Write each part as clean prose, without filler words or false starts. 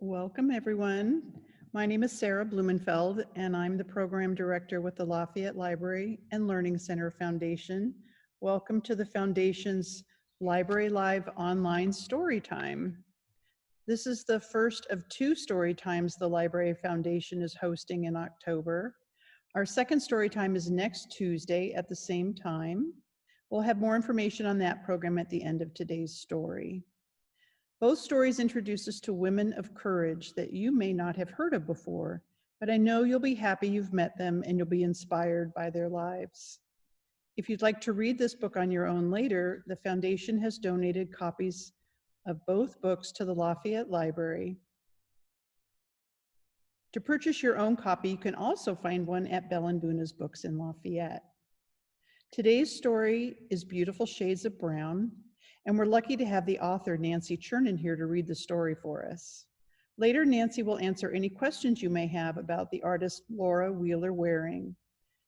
Welcome, everyone. My name is Sarah Blumenfeld, and I'm the Program Director with the Lafayette Library and Learning Center Foundation. Welcome to the Foundation's LibraryLive Online Storytime. This is the first of two story times the Library Foundation is hosting in October. Our second story time is next Tuesday at the same time. We'll have more information on that program at the end of today's story. Both stories introduce us to women of courage that you may not have heard of before, but I know you'll be happy you've met them and you'll be inspired by their lives. If you'd like to read this book on your own later, the Foundation has donated copies of both books to the Lafayette Library. To purchase your own copy, you can also find one at Bell & Buna's Books in Lafayette. Today's story is Beautiful Shades of Brown, and we're lucky to have the author, Nancy Churnin, here to read the story for us. Later, Nancy will answer any questions you may have about the artist Laura Wheeler Waring.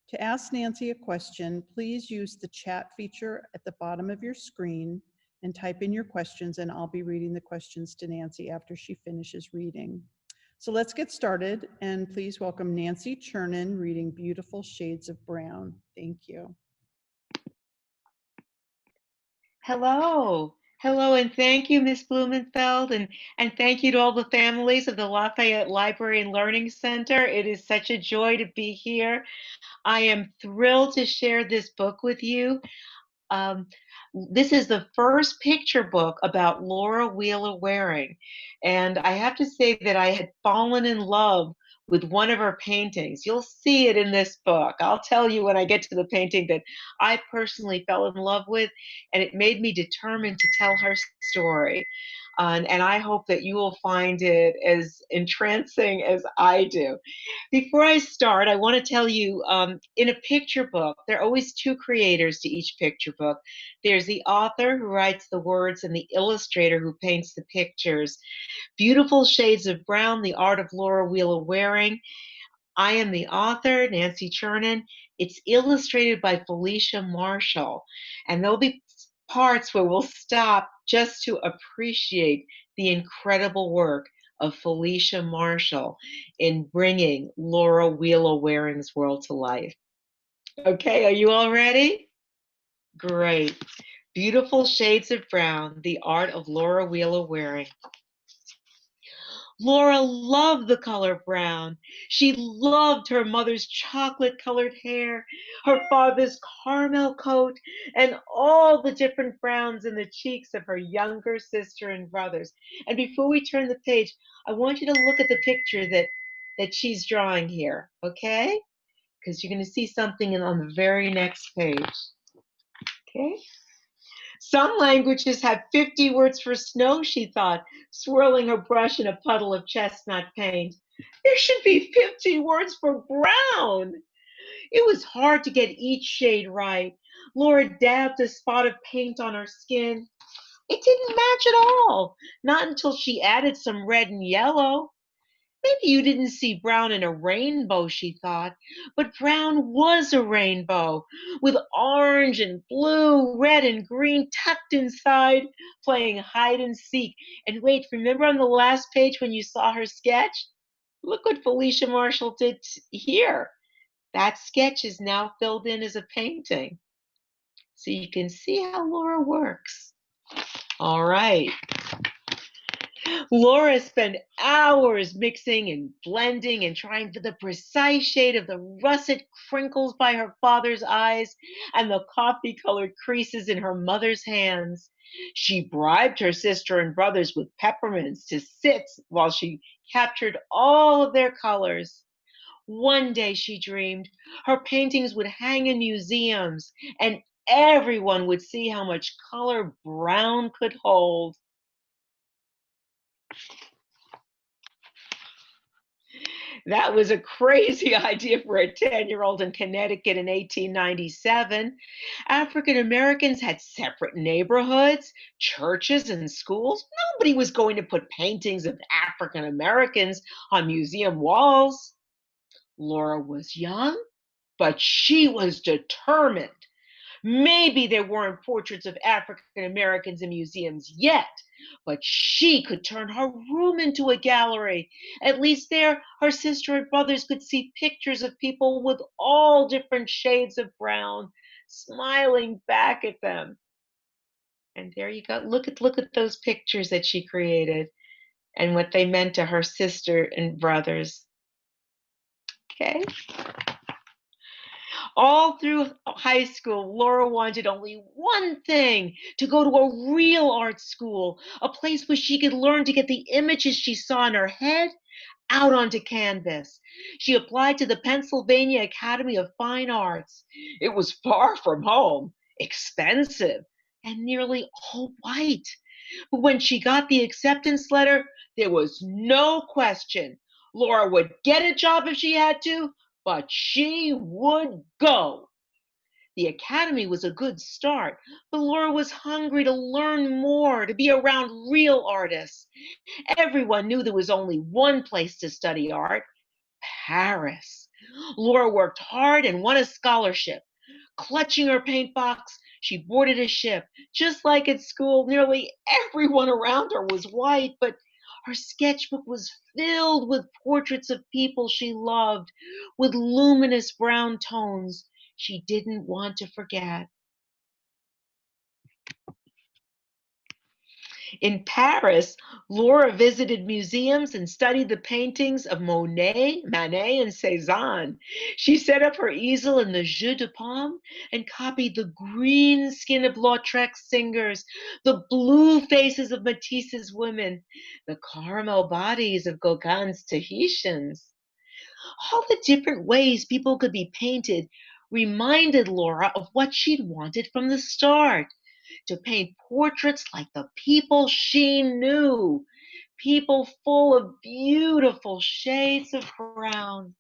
To ask Nancy a question, please use the chat feature at the bottom of your screen and type in your questions, and I'll be reading the questions to Nancy after she finishes reading. So let's get started, and please welcome Nancy Churnin reading Beautiful Shades of Brown. Thank you. Hello, and thank you, Ms. Blumenfeld, and thank you to all the families of the Lafayette Library and Learning Center. It is such a joy to be here. I am thrilled to share this book with you. This is the first picture book about Laura Wheeler Waring, and I have to say that I had fallen in love with one of her paintings. You'll see it in this book. I'll tell you when I get to the painting that I personally fell in love with, and it made me determined to tell her story. And I hope that you will find it as entrancing as I do. Before I start, I want to tell you, in a picture book, there are always two creators to each picture book. There's the author who writes the words and the illustrator who paints the pictures. Beautiful Shades of Brown, The Art of Laura Wheeler Waring. I am the author, Nancy Churnin. It's illustrated by Felicia Marshall. And there'll be parts where we'll stop just to appreciate the incredible work of Felicia Marshall in bringing Laura Wheeler Waring's world to life. Okay, are you all ready? Great. Beautiful Shades of Brown, The Art of Laura Wheeler Waring. Laura loved the color brown. She loved her mother's chocolate-colored hair, her father's caramel coat, and all the different browns in the cheeks of her younger sister and brothers. And before we turn the page, I want you to look at the picture that she's drawing here, okay? Because you're going to see something on the very next page, okay? Some languages have 50 words for snow, she thought, swirling her brush in a puddle of chestnut paint. There should be 50 words for brown. It was hard to get each shade right. Laura dabbed a spot of paint on her skin. It didn't match at all, not until she added some red and yellow. Maybe you didn't see brown in a rainbow, she thought, but brown was a rainbow with orange and blue, red and green tucked inside, playing hide and seek. And wait, remember on the last page when you saw her sketch? Look what Felicia Marshall did here. That sketch is now filled in as a painting. So you can see how Laura works. All right. Laura spent hours mixing and blending and trying for the precise shade of the russet crinkles by her father's eyes and the coffee-colored creases in her mother's hands. She bribed her sister and brothers with peppermints to sit while she captured all of their colors. One day, she dreamed, her paintings would hang in museums and everyone would see how much color brown could hold. That was a crazy idea for a 10-year-old in Connecticut in 1897. African Americans had separate neighborhoods, churches, and schools. Nobody was going to put paintings of African Americans on museum walls. Laura was young, but she was determined. Maybe there weren't portraits of African Americans in museums yet, but she could turn her room into a gallery. At least there, her sister and brothers could see pictures of people with all different shades of brown, smiling back at them. And there you go. Look at those pictures that she created and what they meant to her sister and brothers. Okay. All through high school, Laura wanted only one thing: to go to a real art school, a place where she could learn to get the images she saw in her head out onto canvas. She applied to the Pennsylvania Academy of Fine Arts. It was far from home, expensive, and nearly all white. But when she got the acceptance letter, there was no question. Laura would get a job if she had to, but she would go. The academy was a good start, but Laura was hungry to learn more, to be around real artists. Everyone knew there was only one place to study art: Paris. Laura worked hard and won a scholarship. Clutching her paint box, she boarded a ship. Just like at school, nearly everyone around her was white, but her sketchbook was filled with portraits of people she loved, with luminous brown tones she didn't want to forget. In Paris, Laura visited museums and studied the paintings of Monet, Manet, and Cézanne. She set up her easel in the Jeu de Paume and copied the green skin of Lautrec's singers, the blue faces of Matisse's women, the caramel bodies of Gauguin's Tahitians. All the different ways people could be painted reminded Laura of what she'd wanted from the start: to paint portraits like the people she knew, people full of beautiful shades of brown.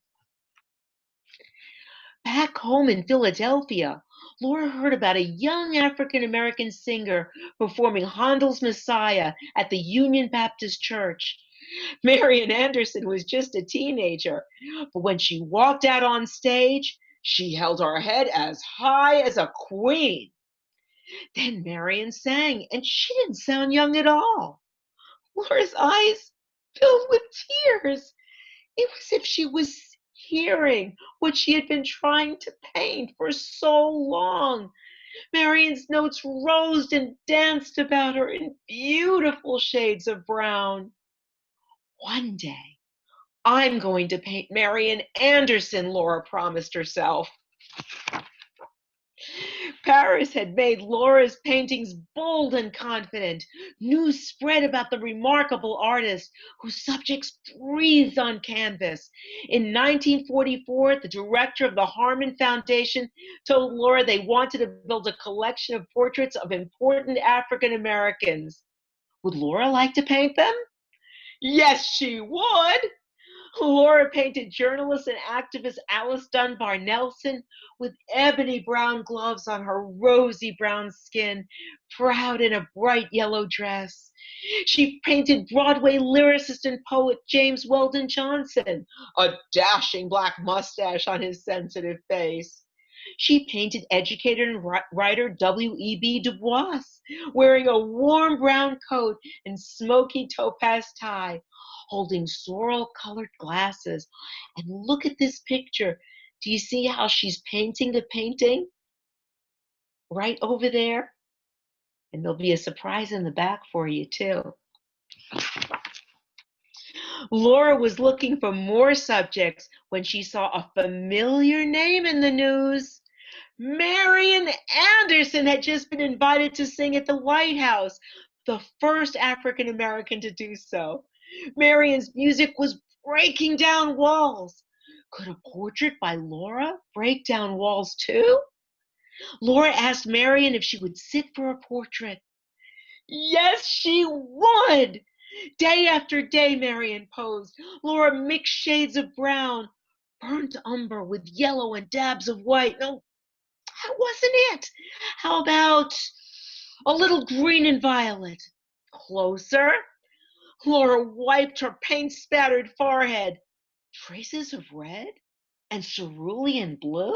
Back home in Philadelphia, Laura heard about a young African American singer performing Handel's Messiah at the Union Baptist Church. Marian Anderson was just a teenager, but when she walked out on stage, she held her head as high as a queen. Then Marian sang, and she didn't sound young at all. Laura's eyes filled with tears. It was as if she was hearing what she had been trying to paint for so long. Marian's notes rose and danced about her in beautiful shades of brown. One day, I'm going to paint Marian Anderson, Laura promised herself. Paris had made Laura's paintings bold and confident. News spread about the remarkable artist whose subjects breathed on canvas. In 1944, the director of the Harman Foundation told Laura they wanted to build a collection of portraits of important African Americans. Would Laura like to paint them? Yes, she would. Laura painted journalist and activist Alice Dunbar Nelson with ebony brown gloves on her rosy brown skin, proud in a bright yellow dress. She painted Broadway lyricist and poet James Weldon Johnson, a dashing black mustache on his sensitive face. She painted educator and writer W.E.B. Du Bois, wearing a warm brown coat and smoky topaz tie, holding sorrel-colored glasses. And look at this picture. Do you see how she's painting the painting? Right over there. And there'll be a surprise in the back for you, too. Laura was looking for more subjects when she saw a familiar name in the news. Marian Anderson had just been invited to sing at the White House, the first African American to do so. Marian's music was breaking down walls. Could a portrait by Laura break down walls too? Laura asked Marian if she would sit for a portrait. Yes, she would. Day after day, Marian posed. Laura mixed shades of brown, burnt umber with yellow and dabs of white. No, that wasn't it. How about a little green and violet? Closer. Laura wiped her paint-spattered forehead. Traces of red and cerulean blue?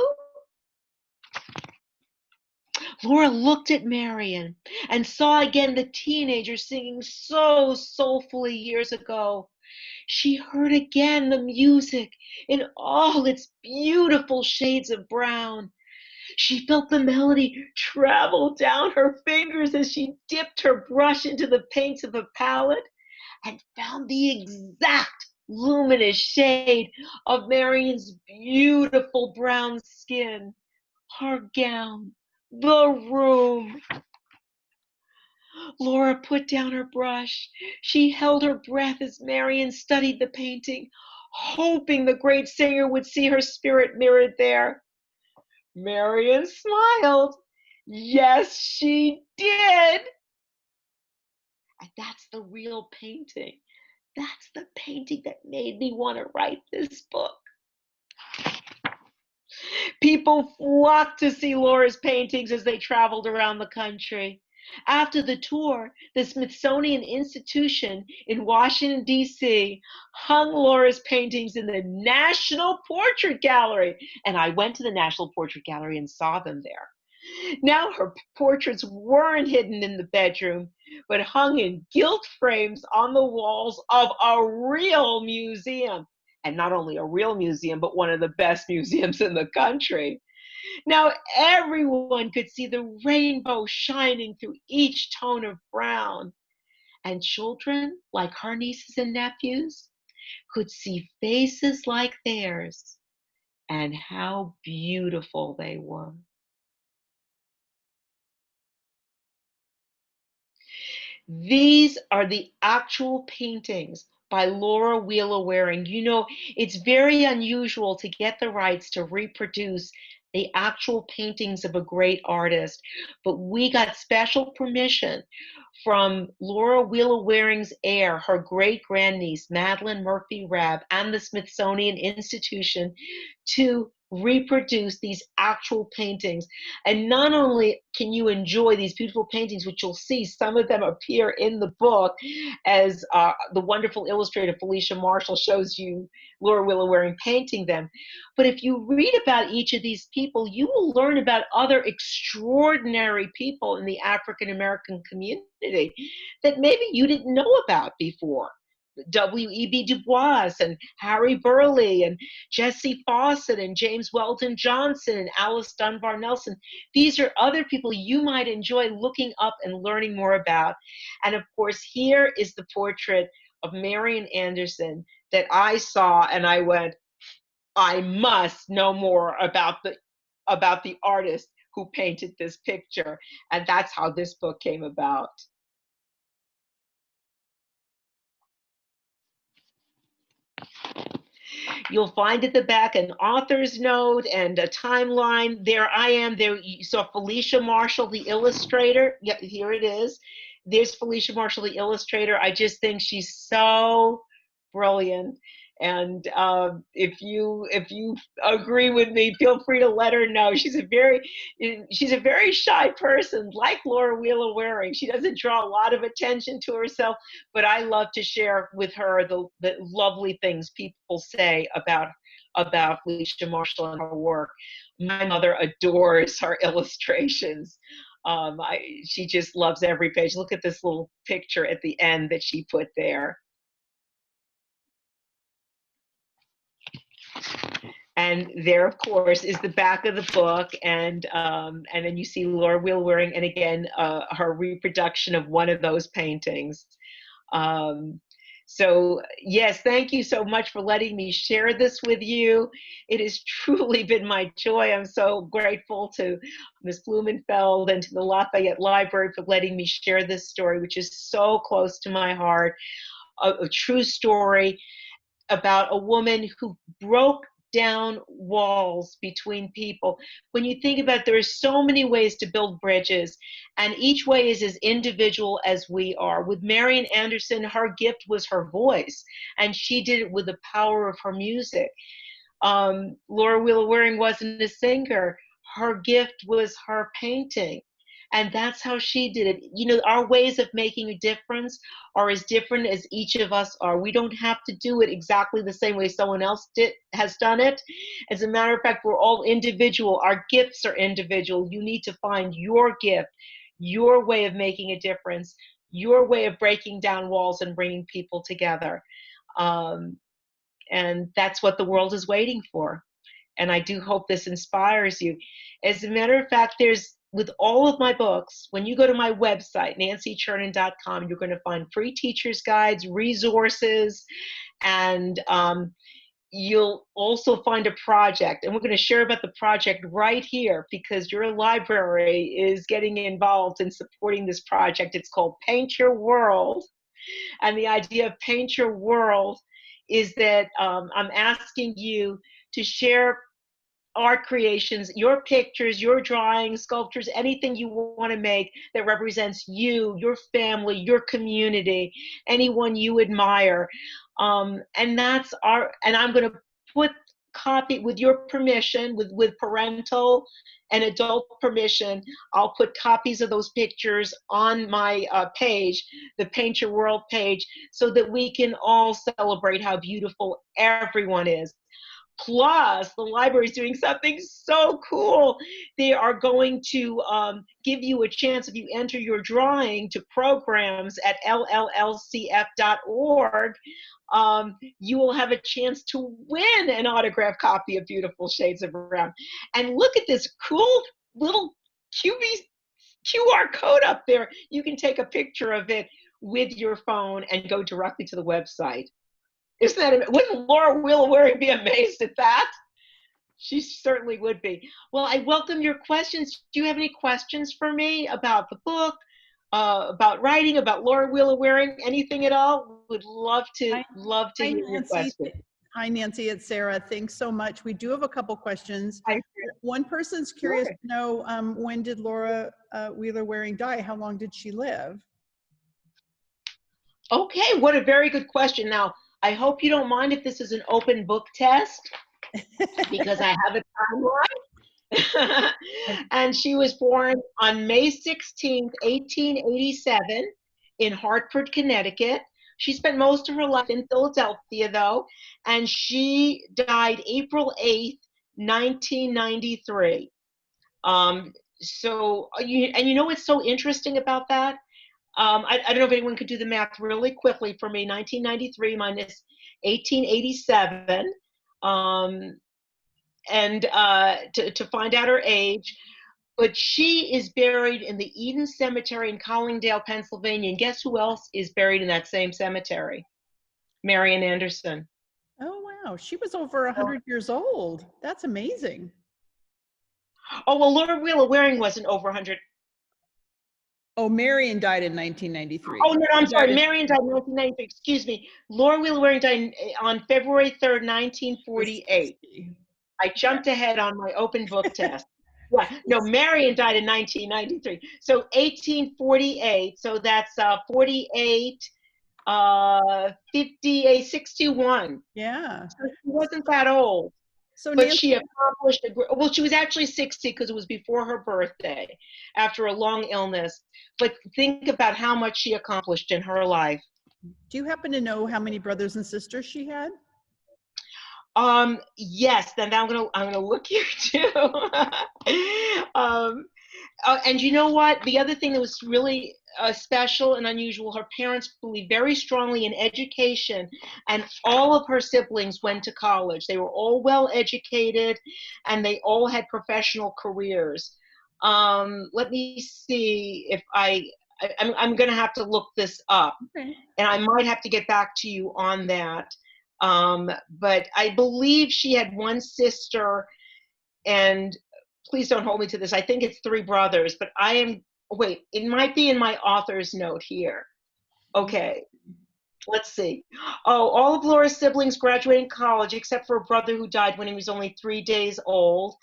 Laura looked at Marion and saw again the teenager singing so soulfully years ago. She heard again the music in all its beautiful shades of brown. She felt the melody travel down her fingers as she dipped her brush into the paints of a palette and found the exact luminous shade of Marion's beautiful brown skin, her gown, the room. Laura put down her brush. She held her breath as Marion studied the painting, hoping the great singer would see her spirit mirrored there. Marion smiled. Yes, she did. And that's the real painting. That's the painting that made me want to write this book. People flocked to see Laura's paintings as they traveled around the country. After the tour, the Smithsonian Institution in Washington, D.C. hung Laura's paintings in the National Portrait Gallery. And I went to the National Portrait Gallery and saw them there. Now her portraits weren't hidden in the bedroom, but hung in gilt frames on the walls of a real museum. And not only a real museum, but one of the best museums in the country. Now everyone could see the rainbow shining through each tone of brown. And children, like her nieces and nephews, could see faces like theirs and how beautiful they were. These are the actual paintings by Laura Wheeler Waring. You know, it's very unusual to get the rights to reproduce the actual paintings of a great artist, but we got special permission from Laura Wheeler Waring's heir, her great grandniece, Madeline Murphy Rabb, and the Smithsonian Institution to reproduce these actual paintings. And not only can you enjoy these beautiful paintings, which you'll see some of them appear in the book, as the wonderful illustrator Felicia Marshall shows you Laura Wheeler Waring painting them, but if you read about each of these people, you will learn about other extraordinary people in the African American community that maybe you didn't know about before. W.E.B. Du Bois and Harry Burleigh and Jesse Fawcett and James Weldon Johnson and Alice Dunbar Nelson. These are other people you might enjoy looking up and learning more about. And of course, here is the portrait of Marian Anderson that I saw and I went, I must know more about the artist who painted this picture. And that's how this book came about. You'll find at the back an author's note and a timeline. There I am. There you saw Felicia Marshall, the illustrator. Yep, here it is. There's Felicia Marshall, the illustrator. I just think she's so brilliant. And if you agree with me, feel free to let her know. She's a very shy person, like Laura Wheeler Waring. She doesn't draw a lot of attention to herself, but I love to share with her the lovely things people say about Felicia Marshall and her work. My mother adores her illustrations. She just loves every page. Look at this little picture at the end that she put there. And there, of course, is the back of the book, and then you see Laura Wheeler Waring, and again, her reproduction of one of those paintings. So yes, thank you so much for letting me share this with you. It has truly been my joy. I'm so grateful to Ms. Blumenfeld and to the Lafayette Library for letting me share this story, which is so close to my heart. A true story about a woman who broke down walls between people. When you think about it, there are so many ways to build bridges, and each way is as individual as we are. With Marian Anderson, her gift was her voice, and she did it with the power of her music. Laura Wheeler Waring wasn't a singer. Her gift was her painting. And that's how she did it. You know, our ways of making a difference are as different as each of us are. We don't have to do it exactly the same way someone else has done it. As a matter of fact, we're all individual. Our gifts are individual. You need to find your gift, your way of making a difference, your way of breaking down walls and bringing people together. Um, and that's what the world is waiting for. And I do hope this inspires you. As a matter of fact, with all of my books, when you go to my website, nancychurnin.com, you're going to find free teacher's guides, resources, and you'll also find a project. And we're going to share about the project right here because your library is getting involved in supporting this project. It's called Paint Your World. And the idea of Paint Your World is that I'm asking you to share art creations, your pictures, your drawings, sculptures, anything you want to make that represents you, your family, your community, anyone you admire. And I'm going to put copy with your permission, with parental and adult permission, I'll put copies of those pictures on my page, the Paint Your World page, so that we can all celebrate how beautiful everyone is. Plus, the library is doing something so cool. They are going to give you a chance, if you enter your drawing to programs at llcf.org, you will have a chance to win an autographed copy of Beautiful Shades of Brown. And look at this cool little QR code up there. You can take a picture of it with your phone and go directly to the website. Wouldn't Laura Wheeler be amazed at that? She certainly would be. Well, I welcome your questions. Do you have any questions for me about the book, about writing, about Laura Wheeler Waring, anything at all? Would love to Hi, hear your question. Hi, Nancy. It's Sarah. Thanks so much. We do have a couple questions. Hi, One person's curious Sure. to know when did Laura Wheeler Waring die? How long did she live? Okay, what a very good question. Now, I hope you don't mind if this is an open book test because I have a timeline. And she was born on May 16th, 1887 in Hartford, Connecticut. She spent most of her life in Philadelphia, though, and she died April 8th, 1993. You know what's so interesting about that? I don't know if anyone could do the math really quickly for me. 1993 minus 1887, and to find out her age. But she is buried in the Eden Cemetery in Collingdale, Pennsylvania. And guess who else is buried in that same cemetery? Marian Anderson. Oh, wow. She was over 100 years old. That's amazing. Oh, well, Laura Wheeler Waring wasn't over 100. Oh, Marian died in 1993. Oh, no, I'm sorry. Marian died in 1993. Excuse me. Laura Wheeler Waring died on February 3rd, 1948. I jumped ahead on my open book test. Yeah, no, Marian died in 1993. So 1848. So that's 48, 58, 61. Yeah. So she wasn't that old. So But Nancy, she accomplished, well, she was actually 60 because it was before her birthday, after a long illness. But think about how much she accomplished in her life. do you happen to know how many brothers and sisters she had? Yes, then I'm gonna look here too. And you know what? The other thing that was really special and unusual, her parents believed very strongly in education, and all of her siblings went to college. They were all well educated, and they all had professional careers. Let me see if I'm going to have to look this up, Okay. and I might have to get back to you on that. But I believe she had one sister, and please don't hold me to this. I think it's 3 brothers, but wait, it might be in my author's note here. Okay, let's see. Oh, all of Laura's siblings graduated college except for a brother who died when he was only 3 days old.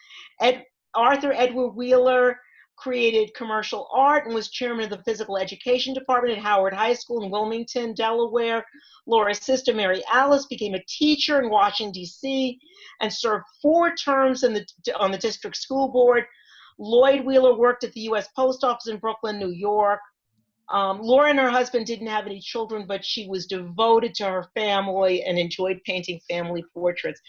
Arthur Edward Wheeler created commercial art and was chairman of the physical education department at Howard High School in Wilmington, Delaware. Laura's sister, Mary Alice, became a teacher in Washington, D.C., and served 4 terms on the district school board. Lloyd Wheeler worked at the U.S. Post Office in Brooklyn, New York. Laura and her husband didn't have any children, but she was devoted to her family and enjoyed painting family portraits.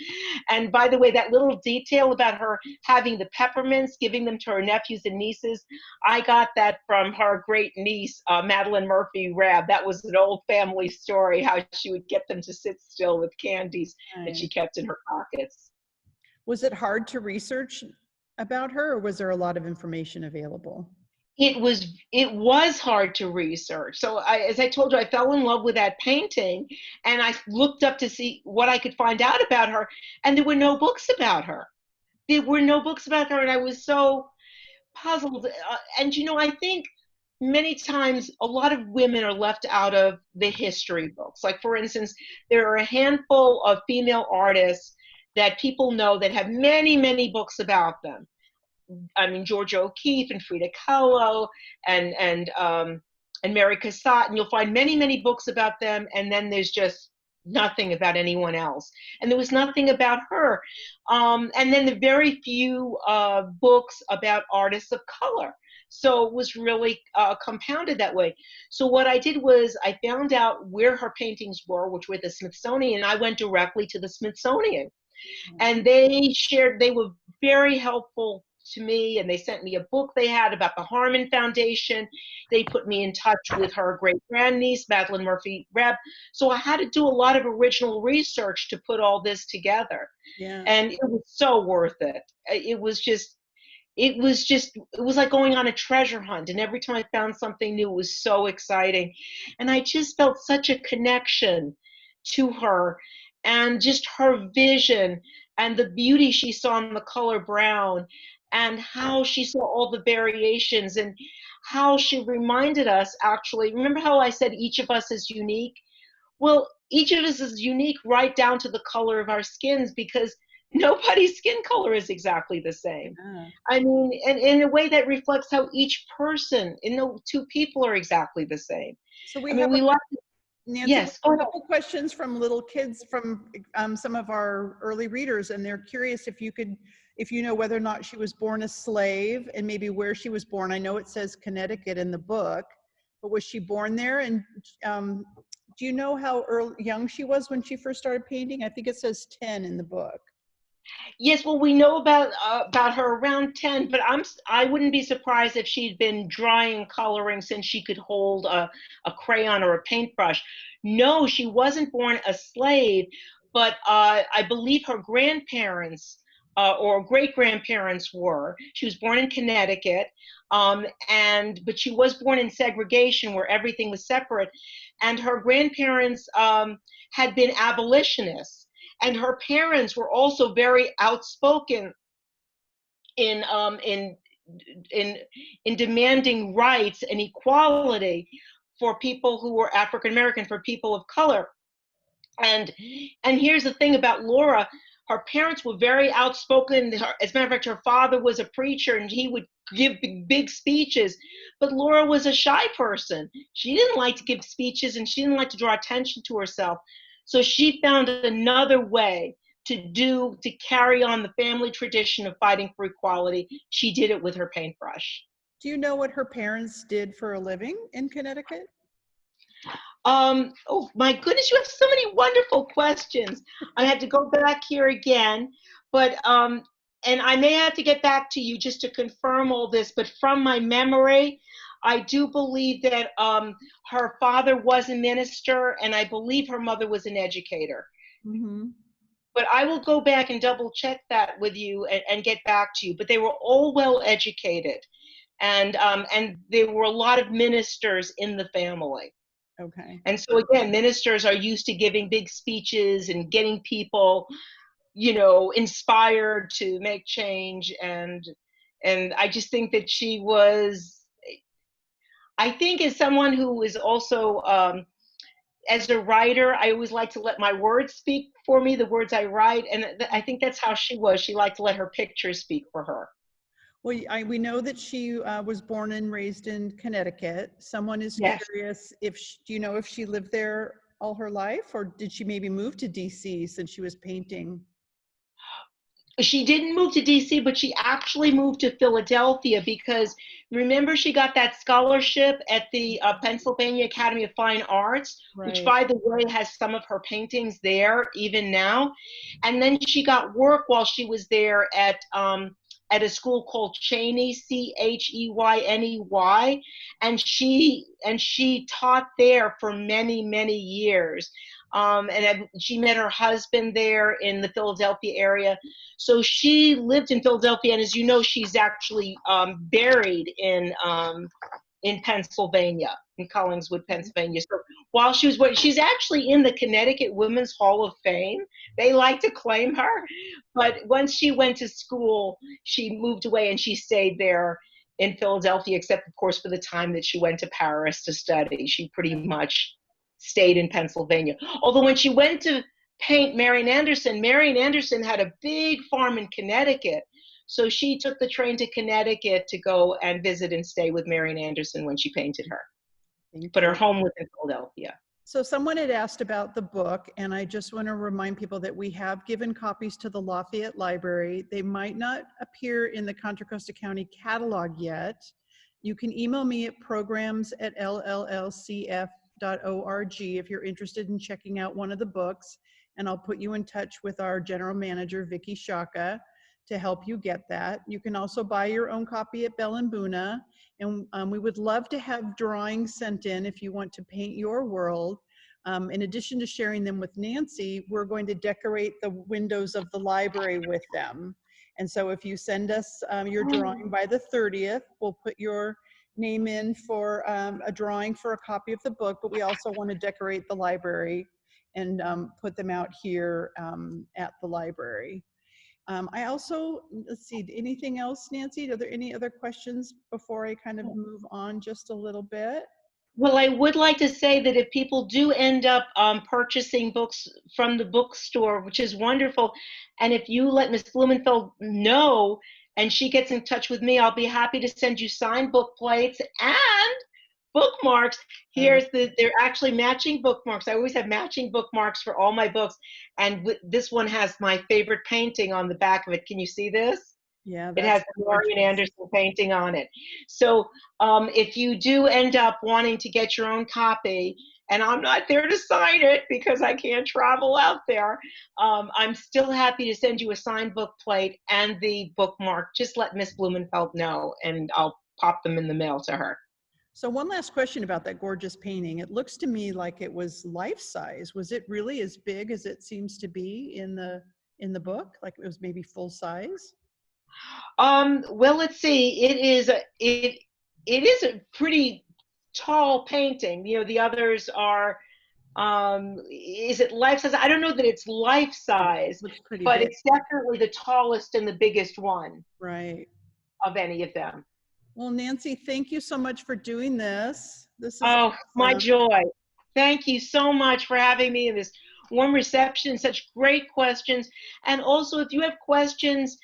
And by the way, that little detail about her having the peppermints, giving them to her nephews and nieces, I got that from her great niece, Madeline Murphy Rabb. That was an old family story, how she would get them to sit still with candies that she Nice. kept in her pockets. Was it hard to research about her, or was there a lot of information available? It was hard to research. So as I told you, I fell in love with that painting, and I looked up to see what I could find out about her, and there were no books about her. There were no books about her, and I was so puzzled. And I think many times a lot of women are left out of the history books. Like, for instance, there are a handful of female artists that people know that have many, many books about them. I mean, Georgia O'Keeffe and Frida Kahlo and Mary Cassatt, and you'll find many, many books about them, and then there's just nothing about anyone else. And there was nothing about her. And then the very few books about artists of color. So it was really compounded that way. So what I did was I found out where her paintings were, which were at the Smithsonian. I went directly to the Smithsonian, and they were very helpful to me, and they sent me a book they had about the Harmon Foundation. They put me in touch with her great grandniece, Madeline Murphy Rabb. So I had to do a lot of original research to put all this together. Yeah. And it was so worth it. It was like going on a treasure hunt, and every time I found something new, it was so exciting. And I just felt such a connection to her, and just her vision and the beauty she saw in the color brown, and how she saw all the variations, and how she reminded us, actually, remember how I said each of us is unique? Well, each of us is unique right down to the color of our skins, because nobody's skin color is exactly the same. Yeah. I mean, and in a way that reflects how each person, no two people are exactly the same. So I we mean, have we like, Nancy, we yes, go have a ahead. couple questions from little kids from some of our early readers, and they're curious if you know whether or not she was born a slave, and maybe where she was born. I know it says Connecticut in the book, but was she born there? And do you know how young she was when she first started painting? I think it says 10 in the book. Yes, well, we know about her around 10, but I wouldn't be surprised if she'd been drawing, coloring since she could hold a crayon or a paintbrush. No, she wasn't born a slave, but I believe her grandparents or great grandparents were. She was born in Connecticut, but she was born in segregation where everything was separate, and her grandparents had been abolitionists, and her parents were also very outspoken in um, in in in demanding rights and equality for people who were African American, for people of color. And and here's the thing about Laura. Her parents were very outspoken. As a matter of fact, her father was a preacher, and he would give big speeches. But Laura was a shy person. She didn't like to give speeches, and she didn't like to draw attention to herself. So she found another way to carry on the family tradition of fighting for equality. She did it with her paintbrush. Do you know what her parents did for a living in Connecticut? Oh my goodness, you have so many wonderful questions. I had to go back here again, but and I may have to get back to you just to confirm all this, but from my memory, I do believe that her father was a minister, and I believe her mother was an educator. Mm-hmm. But I will go back and double check that with you, and get back to you. But they were all well educated, and there were a lot of ministers in the family. Okay. And so again, ministers are used to giving big speeches and getting people, inspired to make change. And I just think that she was, I think, as someone who is also, as a writer, I always like to let my words speak for me, the words I write. And I think that's how she was. She liked to let her pictures speak for her. Well, we know that she was born and raised in Connecticut. Someone is Yes. curious do you know if she lived there all her life, or did she maybe move to DC since she was painting? She didn't move to DC, but she actually moved to Philadelphia because remember she got that scholarship at the Pennsylvania Academy of Fine Arts, which Right. by the way has some of her paintings there even now. And then she got work while she was there at a school called Cheney, Cheyney, and she taught there for many many years. She met her husband there in the Philadelphia area, so she lived in Philadelphia, and as you know, she's actually buried in Pennsylvania, in Collingswood, Pennsylvania. So while she was waiting, she's actually in the Connecticut Women's Hall of Fame. They like to claim her, but once she went to school, she moved away and she stayed there in Philadelphia, except of course for the time that she went to Paris to study. She pretty much stayed in Pennsylvania. Although when she went to paint Marian Anderson had a big farm in Connecticut. So she took the train to Connecticut to go and visit and stay with Marian Anderson when she painted her. Thank But her you. home was in Philadelphia. So someone had asked about the book, and I just want to remind people that we have given copies to the Lafayette Library. They might not appear in the Contra Costa County catalog yet. You can email me at programs@llcf.org if you're interested in checking out one of the books, and I'll put you in touch with our general manager, Vicky Shaka, to help you get that. You can also buy your own copy at Bell and Buna. And we would love to have drawings sent in if you want to paint your world. In addition to sharing them with Nancy, we're going to decorate the windows of the library with them. And so if you send us your drawing by the 30th, we'll put your name in for a drawing for a copy of the book, but we also want to decorate the library and put them out here at the library. I also, let's see, anything else, Nancy? Are there any other questions before I kind of move on just a little bit? Well, I would like to say that if people do end up purchasing books from the bookstore, which is wonderful, and if you let Miss Blumenfeld know and she gets in touch with me, I'll be happy to send you signed book plates and bookmarks. They're actually matching bookmarks. I always have matching bookmarks for all my books, and this one has my favorite painting on the back of it. Can you see this? Yeah, It that's has the Marian gorgeous. Anderson painting on it. So if you do end up wanting to get your own copy, and I'm not there to sign it because I can't travel out there, I'm still happy to send you a signed book plate and the bookmark. Just let Miss Blumenfeld know, and I'll pop them in the mail to her. So one last question about that gorgeous painting. It looks to me like it was life size. Was it really as big as it seems to be in the book? Like it was maybe full size? Well, let's see. It is a pretty tall painting. You know, the others are is it life size? I don't know that it's life size, Looks pretty but big. it's definitely the tallest and the biggest one Right. of any of them. Well, Nancy, thank you so much for doing this. This is Oh, my awesome. joy. Thank you so much for having me in this warm reception, such great questions. And also, if you have questions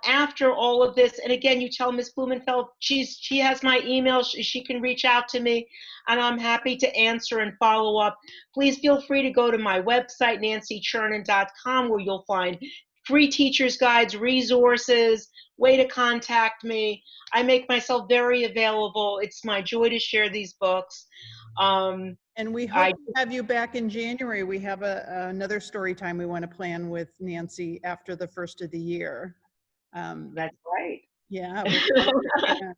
after all of this, and again, you tell Miss Blumenfeld she has my email, she can reach out to me, and I'm happy to answer and follow up. Please feel free to go to my website, nancychurnin.com, where you'll find free teachers guides, resources, way to contact me. I make myself very available. It's my joy to share these books. And we hope I to have you back in January. We have another story time we want to plan with Nancy after the first of the year. That's right. Yeah, we can.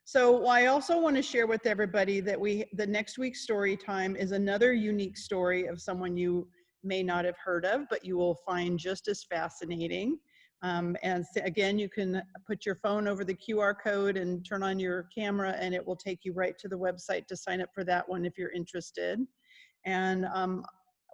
So I also want to share with everybody that the next week's story time is another unique story of someone you may not have heard of, but you will find just as fascinating. Again, you can put your phone over the QR code and turn on your camera, and it will take you right to the website to sign up for that one if you're interested. And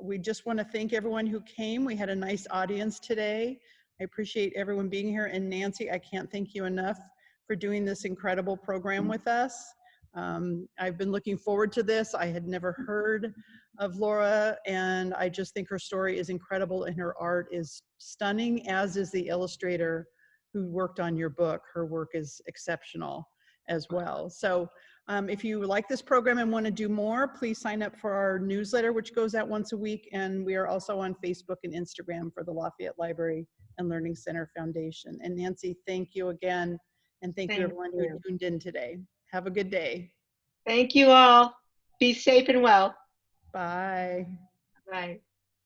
we just want to thank everyone who came. We had a nice audience today. I appreciate everyone being here. And Nancy, I can't thank you enough for doing this incredible program with us. I've been looking forward to this. I had never heard of Laura, and I just think her story is incredible and her art is stunning, as is the illustrator who worked on your book. Her work is exceptional. as well. So if you like this program and want to do more, please sign up for our newsletter, which goes out once a week. And we are also on Facebook and Instagram for the Lafayette Library and Learning Center Foundation. And Nancy, thank you again. And thank you Thank everyone who you. tuned in today. Have a good day. Thank you all. Be safe and well. Bye. Bye.